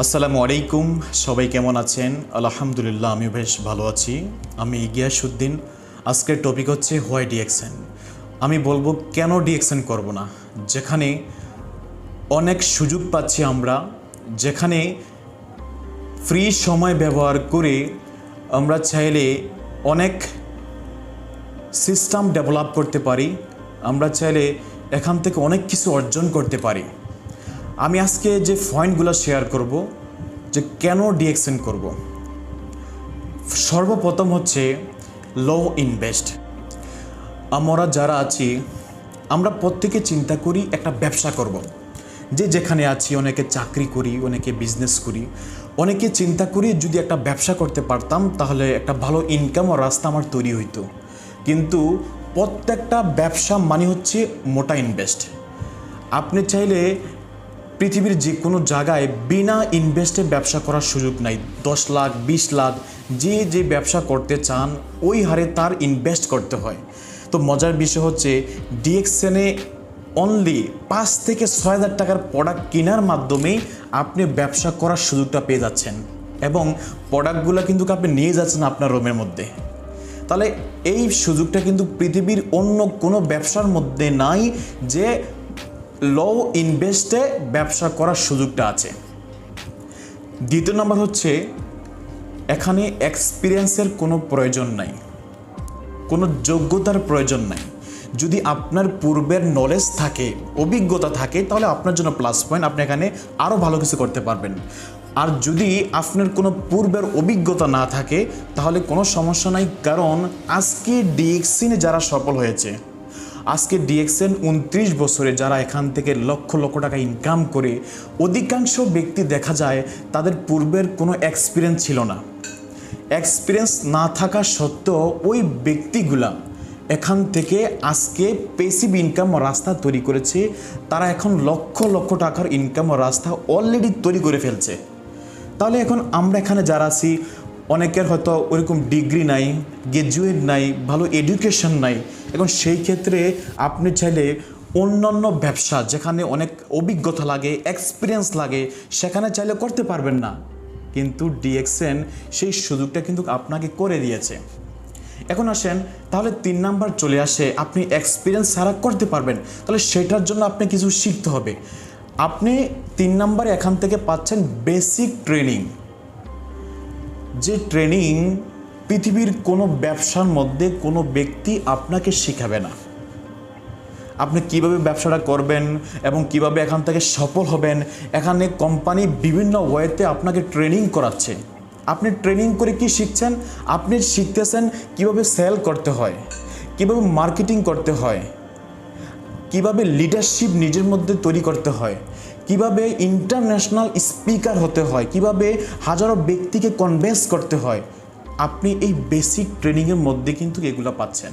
আসসালামু আলাইকুম। সবাই কেমন আছেন? আলহামদুলিল্লাহ, আমি বেশ ভালো আছি। আমি গিয়াসউদ্দিন। আজকের টপিক হচ্ছে হোয়াই ডিএক্সএন। আমি বলবো কেন ডিএক্সএন করব না, যেখানে অনেক সুযোগ পাচ্ছি আমরা, যেখানে ফ্রি সময় ব্যবহার করে আমরা চাইলে অনেক সিস্টেম ডেভেলপ করতে পারি, আমরা চাইলে এখান থেকে অনেক কিছু অর্জন করতে পারি। আমি আজকে যে পয়েন্টগুলো শেয়ার করব যে কেন ডিএক্সএন করব। সর্বপ্রথম হচ্ছে লো ইনভেস্ট। আমরা যারা আছি আমরা প্রত্যেকে চিন্তা করি একটা ব্যবসা করব। যে যেখানে আছি, অনেকে চাকরি করি, অনেকে বিজনেস করি, অনেকে চিন্তা করি যদি একটা ব্যবসা করতে পারতাম তাহলে একটা ভালো ইনকাম ও রাস্তা আমার তৈরি হইতো। কিন্তু প্রত্যেকটা ব্যবসা মানে হচ্ছে মোটা ইনভেস্ট। আপনি চাইলে পৃথিবীর যে কোনো জায়গায় বিনা ইনভেস্টে ব্যবসা করার সুযোগ নাই। 10 লাখ 20 লাখ যে ব্যবসা করতে চান ওই হারে তার ইনভেস্ট করতে হয়। তো মজার বিষয় হচ্ছে ডিএক্সএনে অনলি 5 থেকে 6 হাজার টাকার প্রোডাক্ট কেনার মাধ্যমেই আপনি ব্যবসা করার সুযোগটা পেয়ে যাচ্ছেন, এবং প্রোডাক্টগুলো কিন্তু আপনি নিয়ে যাচ্ছেন আপনার রুমের মধ্যে। তাহলে এই সুযোগটা কিন্তু পৃথিবীর অন্য কোনো ব্যবসার মধ্যে নাই যে লো ইনভেস্টে ব্যবসা করার সুযোগটা আছে। দ্বিতীয় নম্বর হচ্ছে এখানে এক্সপিরিয়েন্সের কোনো প্রয়োজন নাই, কোনো যোগ্যতার প্রয়োজন নাই। যদি আপনার পূর্বের নলেজ থাকে, অভিজ্ঞতা থাকে, তাহলে আপনার জন্য প্লাস পয়েন্ট, আপনি এখানে আরও ভালো কিছু করতে পারবেন। আর যদি আপনার কোনো পূর্বের অভিজ্ঞতা না থাকে তাহলে কোনো সমস্যা নাই, কারণ আজকে ডিএক্সএনে যারা সফল হয়েছে, আজকে ডিএক্সএন 29 বছরে যারা এখান থেকে লক্ষ লক্ষ টাকা ইনকাম করে, অধিকাংশ ব্যক্তি দেখা যায় তাদের পূর্বের কোনো এক্সপিরিয়েন্স ছিল না। এক্সপিরিয়েন্স না থাকা সত্ত্বেও ওই ব্যক্তিগুলা এখান থেকে আজকে প্যাসিভ ইনকাম রাস্তা তৈরি করেছে। তারা এখন লক্ষ লক্ষ টাকার ইনকাম রাস্তা অলরেডি তৈরি করে ফেলছে। তাহলে এখন আমরা এখানে যারা আছি, অনেকের হয়তো ওরকম ডিগ্রি নাই, গ্র্যাজুয়েট নাই, ভালো এডুকেশন নাই। এখন সেই ক্ষেত্রে আপনি চাইলে অন্যান্য ব্যবসা যেখানে অনেক অভিজ্ঞতা লাগে, এক্সপিরিয়েন্স লাগে, সেখানে চাইলে করতে পারবেন না। কিন্তু ডিএক্সএন সেই সুযোগটা কিন্তু আপনাকে করে দিয়েছে। এখন আসেন, তাহলে 3 নাম্বার চলে আসে, আপনি এক্সপিরিয়েন্স ছাড়া করতে পারবেন, তাহলে সেটার জন্য আপনি কিছু শিখতে হবে। আপনি 3 নাম্বারে এখান থেকে পাচ্ছেন বেসিক ট্রেনিং। যে ট্রেনিং পৃথিবীর কোনো ব্যবসার মধ্যে কোনো ব্যক্তি আপনাকে শেখাবে না। আপনি কিভাবে ব্যবসাটা করবেন এবং কিভাবে এখান থেকে সফল হবেন, এখানে কোম্পানি বিভিন্ন ওয়েতে আপনাকে ট্রেনিং করাচ্ছে। আপনি ট্রেনিং করে কি শিখছেন? আপনি শিখতেছেন কিভাবে সেল করতে হয়, কিভাবে মার্কেটিং করতে হয়, কিভাবে লিডারশিপ নিজের মধ্যে তৈরি করতে হয়, কিভাবে ইন্টারন্যাশনাল স্পিকার হতে হয়, কিভাবে হাজারো ব্যক্তিকে কনভিন্স করতে হয়। আপনি এই বেসিক ট্রেনিংয়ের মধ্যে কিন্তু এগুলো পাচ্ছেন।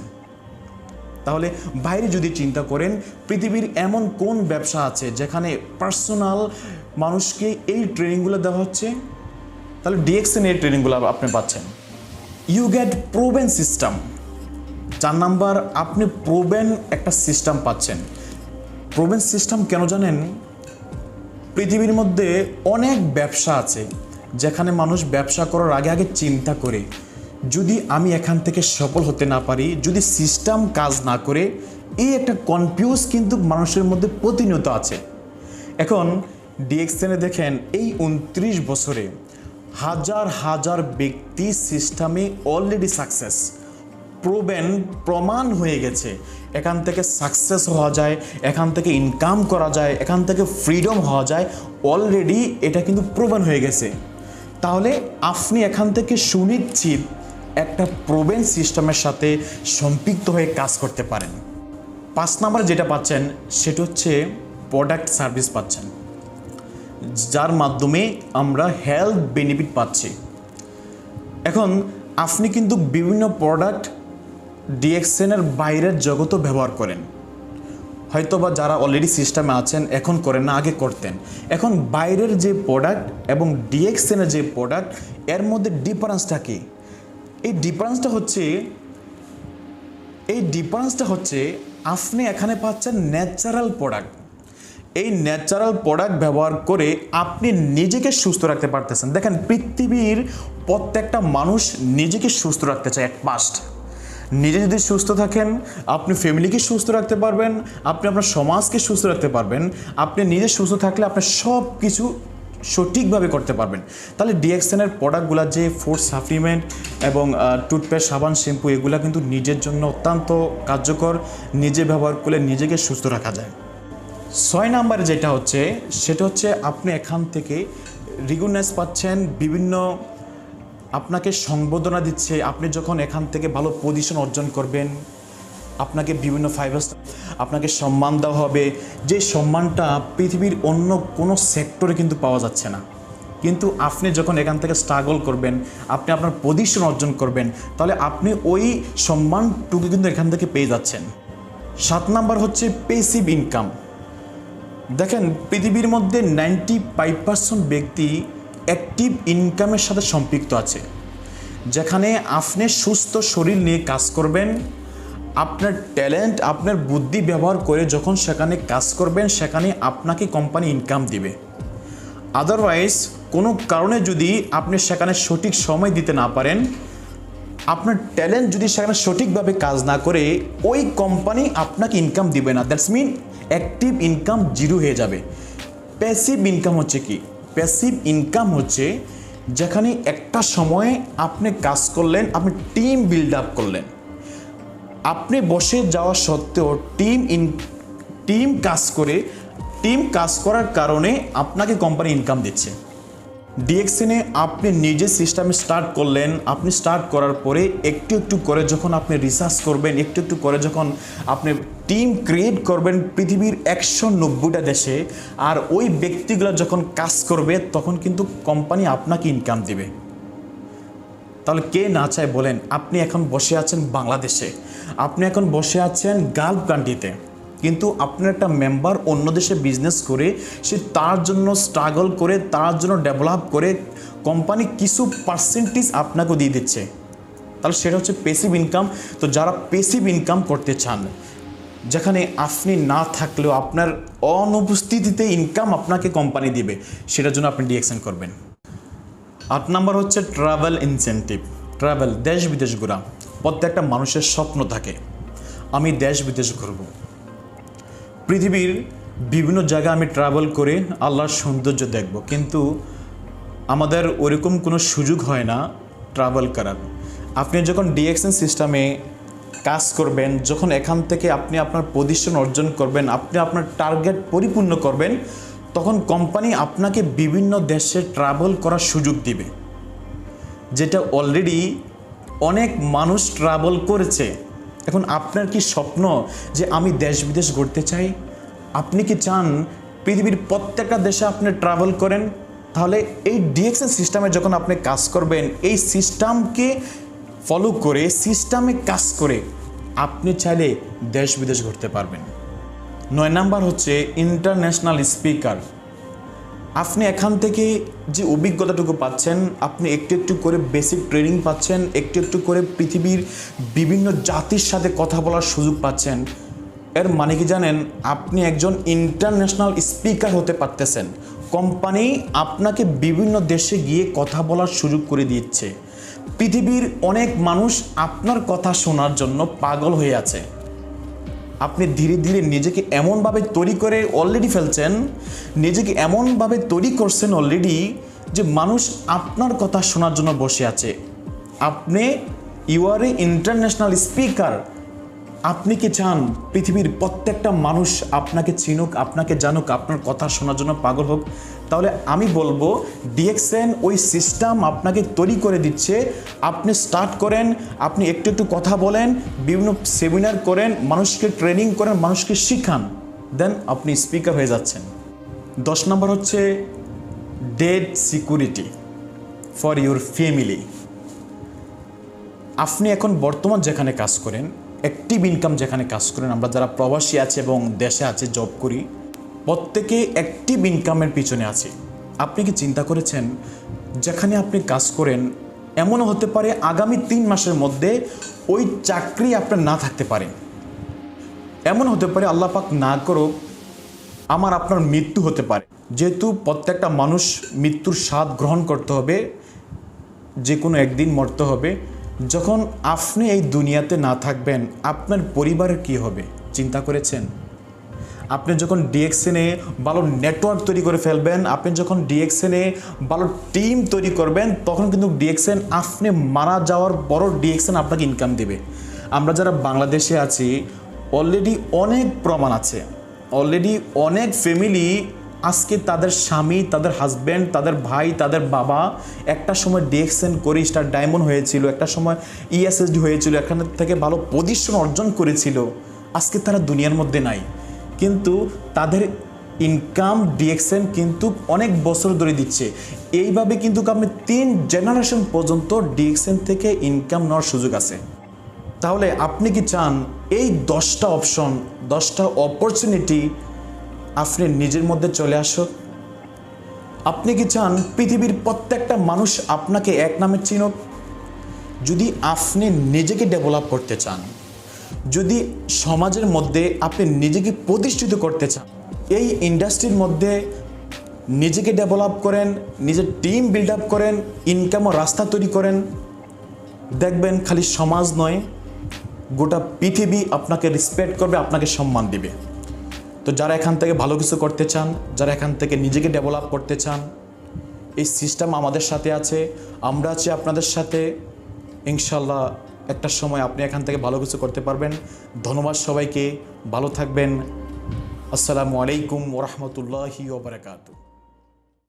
তাহলে বাইরে যদি চিন্তা করেন, পৃথিবীর এমন কোন ব্যবসা আছে যেখানে পার্সোনাল মানুষকে এই ট্রেনিংগুলো দেওয়া হচ্ছে? তাহলে ডিএক্সএন এই ট্রেনিংগুলো আপনি পাচ্ছেন। You get proven system. 4 number, আপনি প্রুভেন একটা সিস্টেম পাচ্ছেন। প্রুভেন সিস্টেম কেন জানেন? পৃথিবীর মধ্যে অনেক ব্যবসা আছে যেখানে মানুষ ব্যবসা করার আগে আগে চিন্তা করে, যদি আমি এখান থেকে সফল হতে না পারি, যদি সিস্টেম কাজ না করে, এই একটা কনফিউজ কিন্তু মানুষের মধ্যে প্রতিনিয়ত আছে। এখন ডিএক্সএনে দেখেন এই 29 বছরে হাজার হাজার ব্যক্তি সিস্টেমে অলরেডি সাকসেস, প্রমাণ হয়ে গেছে। এখান থেকে সাকসেস হওয়া যায়, এখান থেকে ইনকাম করা যায়, এখান থেকে ফ্রিডম হওয়া যায়, অলরেডি এটা কিন্তু প্রমাণ হয়ে গেছে। তাহলে আপনি এখান থেকে সুনিশ্চিত একটা প্রুভেন সিস্টেমের সাথে সম্পৃক্ত হয়ে কাজ করতে পারেন। 5 নাম্বার যেটা পাচ্ছেন সেটা হচ্ছে প্রোডাক্ট সার্ভিস পাচ্ছেন, যার মাধ্যমে আমরা হেলথ বেনিফিট পাচ্ছি। এখন আপনি কিন্তু বিভিন্ন প্রোডাক্ট ডিএক্সএনের বাইরের জগতও ব্যবহার করেন, হয়তোবা যারা অলরেডি সিস্টেমে আছেন এখন করেন না, আগে করতেন। এখন বাইরের যে প্রোডাক্ট এবং ডিএক্সএনের যে প্রোডাক্ট, এর মধ্যে ডিফারেন্সটা কি? এই ডিফারেন্সটা হচ্ছে আপনি এখানে পাচ্ছেন ন্যাচারাল প্রোডাক্ট। এই ন্যাচারাল প্রোডাক্ট ব্যবহার করে আপনি নিজেকে সুস্থ রাখতে পারতেছেন। দেখেন, পৃথিবীর প্রত্যেকটা মানুষ নিজেকে সুস্থ রাখতে চায়। অ্যাট ফার্স্ট নিজে যদি সুস্থ থাকেন, আপনি ফ্যামিলিকে সুস্থ রাখতে পারবেন, আপনি আপনার সমাজকে সুস্থ রাখতে পারবেন। আপনি নিজে সুস্থ থাকলে আপনি সব কিছু সঠিকভাবে করতে পারবেন। তাহলে ডিএক্সএনের প্রোডাক্টগুলো, যে ফুড সাপ্লিমেন্ট এবং টুথপেস্ট, সাবান, শ্যাম্পু, এগুলো কিন্তু নিজের জন্য অত্যন্ত কার্যকর। নিজে ব্যবহার করলে নিজেকে সুস্থ রাখা যায়। 6 নম্বরে যেটা হচ্ছে, সেটা হচ্ছে আপনি এখান থেকে রিকগনাইজ পাচ্ছেন, বিভিন্ন আপনাকে সংবর্ধনা দিচ্ছে। আপনি যখন এখান থেকে ভালো পজিশন অর্জন করবেন, আপনাকে বিভিন্ন 5 স্টার আপনাকে সম্মান দেওয়া হবে, যে সম্মানটা পৃথিবীর অন্য কোনো সেক্টরে কিন্তু পাওয়া যাচ্ছে না। কিন্তু আপনি যখন এখান থেকে স্ট্রাগল করবেন, আপনি আপনার পজিশন অর্জন করবেন, তাহলে আপনি ওই সম্মানটুকু কিন্তু এখান থেকে পেয়ে যাচ্ছেন। 7 নাম্বার হচ্ছে প্যাসিভ ইনকাম। দেখেন, পৃথিবীর মধ্যে 95% ব্যক্তি অ্যাক্টিভ ইনকামের সাথে সম্পৃক্ত আছে, যেখানে আপনি সুস্থ শরীর নিয়ে কাজ করবেন, আপনার ট্যালেন্ট, আপনার বুদ্ধি ব্যবহার করে যখন সেখানে কাজ করবেন, সেখানে আপনাকে কোম্পানি ইনকাম দিবে। আদারওয়াইজ কোনো কারণে যদি আপনি সেখানে সঠিক সময় দিতে না পারেন, আপনার ট্যালেন্ট যদি সেখানে সঠিকভাবে কাজ না করে, ওই কোম্পানি আপনাকে ইনকাম দিবে না। That's mean active income zero হয়ে যাবে। প্যাসিভ ইনকাম হচ্ছে কি? প্যাসিভ ইনকাম হচ্ছে যেখানে একটা সময়ে আপনি কাজ করলেন, আপনি টিম বিল্ড আপ করলেন, আপনি বসে যাওয়া সত্ত্বেও টিম কাজ করার কারণে আপনাকে কোম্পানি ইনকাম দিচ্ছে। ডিএক্সএনে আপনি নিজে সিস্টেমে স্টার্ট করলেন, আপনি স্টার্ট করার পরে একটু একটু করে যখন আপনি রিসার্চ করবেন, একটু একটু করে যখন আপনি টিম ক্রিয়েট করবেন পৃথিবীর 190টা দেশে, আর ওই ব্যক্তিগুলো যখন কাজ করবে, তখন কিন্তু কোম্পানি আপনাকে ইনকাম দিবে। তাহলে কে না চায় বলেন? আপনি এখন বসে আছেন বাংলাদেশে, আপনি এখন বসে আছেন গালফ কান্ট্রিতে, কিন্তু আপনার একটা মেম্বার অন্য দেশে বিজনেস করে, সে তার জন্য স্ট্রাগল করে, তার জন্য ডেভেলপ করে, কোম্পানি কিছু পার্সেন্টেজ আপনাকেও দিয়ে দিচ্ছে। তাহলে সেটা হচ্ছে প্যাসিভ ইনকাম। তো যারা প্যাসিভ ইনকাম করতে চান, যেখানে আপনি না থাকলেও আপনার অনুপস্থিতিতে ইনকাম আপনাকে কোম্পানি দিবে, সেটার জন্য আপনি ডিএক্সএন করবেন। 8 নাম্বার হচ্ছে ট্রাভেল ইনসেন্টিভ। ট্রাভেল, দেশ বিদেশ ঘোরা, প্রত্যেকটা মানুষের স্বপ্ন থাকে, আমি দেশ বিদেশ ঘুরব, পৃথিবীর বিভিন্ন জায়গায় আমি ট্রাভেল করে আল্লাহর সৌন্দর্য দেখব, কিন্তু আমাদের ওরকম কোনো সুযোগ হয় না ট্রাভেল করার। আপনি যখন ডিএক্সএন সিস্টেমে কাজ করবেন, যখন এখান থেকে আপনি আপনার পজিশন অর্জন করবেন, আপনি আপনার টার্গেট পরিপূর্ণ করবেন, তখন কোম্পানি আপনাকে বিভিন্ন দেশে ট্রাভেল করার সুযোগ দিবে, যেটা অলরেডি অনেক মানুষ ট্রাভেল করেছে। এখন আপনার কি স্বপ্ন যে আমি দেশ বিদেশ ঘুরতে চাই? আপনি কি চান পৃথিবীর প্রত্যেকটা দেশে আপনি ট্রাভেল করেন? তাহলে এই ডিএক্সএন সিস্টেমে যখন আপনি কাজ করবেন, এই সিস্টেমকে ফলো করে, সিস্টেমে কাজ করে আপনি চাইলে দেশ বিদেশ ঘুরতে পারবেন। 9 নাম্বার হচ্ছে ইন্টারন্যাশনাল স্পিকার। আপনি এখান থেকে যে অভিজ্ঞতাটুকু পাচ্ছেন, আপনি একটু একটু করে বেসিক ট্রেনিং পাচ্ছেন, একটু একটু করে পৃথিবীর বিভিন্ন জাতির সাথে কথা বলার সুযোগ পাচ্ছেন। এর মানে কি জানেন? আপনি একজন ইন্টারন্যাশনাল স্পিকার হতে পারতেছেন। কোম্পানি আপনাকে বিভিন্ন দেশে গিয়ে কথা বলার সুযোগ করে দিচ্ছে। পৃথিবীর অনেক মানুষ আপনার কথা শোনার জন্য পাগল হয়ে আছে। আপনি ধীরে ধীরে নিজেকে এমনভাবে তৈরি করে অলরেডি ফেলছেন, নিজেকে এমনভাবে তৈরি করছেন অলরেডি যে মানুষ আপনার কথা শোনার জন্য বসে আছে। আপনি you are a international speaker. আপনি কি চান পৃথিবীর প্রত্যেকটা মানুষ আপনাকে চিনুক, আপনাকে জানুক, আপনার কথা শোনার জন্য পাগল হোক? তাহলে আমি বলবো ডিএক্সএন ওই সিস্টেম আপনাকে তৈরি করে দিচ্ছে। আপনি স্টার্ট করেন, আপনি একটু একটু কথা বলেন, বিভিন্ন সেমিনার করেন, মানুষকে ট্রেনিং করেন, মানুষকে শিখান, দেন আপনি স্পিকার হয়ে যাচ্ছেন। 10 নম্বর হচ্ছে debt security for your family. আপনি এখন বর্তমান যেখানে কাজ করেন, অ্যাক্টিভ ইনকাম যেখানে কাজ করেন, আমরা যারা প্রবাসী আছে এবং দেশে আছে জব করি, প্রত্যেকে অ্যাক্টিভ ইনকামের পিছনে আছে। আপনি কি চিন্তা করেছেন যেখানে আপনি কাজ করেন, এমনও হতে পারে আগামী 3 মাসের মধ্যে ওই চাকরি আপনার না থাকতে পারে। এমন হতে পারে আল্লাহ পাক না করুক আমার আপনার মৃত্যু হতে পারে। যেহেতু প্রত্যেকটা মানুষ মৃত্যুর স্বাদ গ্রহণ করতে হবে, যে কোনো একদিন মরতে হবে। যখন আপনি এই দুনিয়াতে না থাকবেন, আপনার পরিবারের কি হবে চিন্তা করেছেন? আপনি যখন ডিএক্সএনে ভালো নেটওয়ার্ক তৈরি করে ফেলবেন, আপনি যখন ডিএক্সএনে ভালো টিম তৈরি করবেন, তখন কিন্তু ডিএক্সএন আপনি মারা যাওয়ার পরও ডিএক্সএন আপনাকে ইনকাম দেবে। আমরা যারা বাংলাদেশে আছি, অলরেডি অনেক প্রমাণ আছে, অলরেডি অনেক ফ্যামিলি আজকে তাদের স্বামী, তাদের হাজব্যান্ড, তাদের ভাই, তাদের বাবা একটা সময় ডিএক্সএন করে স্টার ডায়মন্ড হয়েছিল, একটা সময় ইএসএসডি হয়েছিল, এখান থেকে ভালো পজিশন অর্জন করেছিল, আজকে তারা দুনিয়ার মধ্যে নাই। কিন্তু তাদের ইনকাম ডিএক্সএন কিন্তু অনেক বছর ধরে দিচ্ছে। এইভাবে কিন্তু আপনি 3 জেনারেশন পর্যন্ত ডিএক্সএন থেকে ইনকাম নেওয়ার সুযোগ আছে। তাহলে আপনি কি চান এই 10টা অপশন, 10টা অপরচুনিটি আপনি নিজের মধ্যে চলে আসুক? আপনি কি চান পৃথিবীর প্রত্যেকটা মানুষ আপনাকে এক নামে চিনুক? যদি আপনি নিজেকে ডেভেলপ করতে চান, যদি সমাজের মধ্যে আপনি নিজেকে প্রতিষ্ঠিত করতে চান, এই ইন্ডাস্ট্রির মধ্যে নিজেকে ডেভেলপ করেন, নিজের টিম বিল্ড আপ করেন, ইনকাম ও রাস্তা তৈরি করেন, দেখবেন খালি সমাজ নয়, গোটা পৃথিবী আপনাকে রেসপেক্ট করবে, আপনাকে সম্মান দিবে। তো যারা এখান থেকে ভালো কিছু করতে চান, যারা এখান থেকে নিজেকে ডেভেলপ করতে চান, এই সিস্টেম আমাদের সাথে আছে, আমরা আছি আপনাদের সাথে। ইনশাল্লাহ একটা সময় আপনি এখান থেকে ভালো কিছু করতে পারবেন। ধন্যবাদ সবাইকে, ভালো থাকবেন। আসসালামু আলাইকুম ওয়া রাহমাতুল্লাহি ওয়া বারাকাতুহু।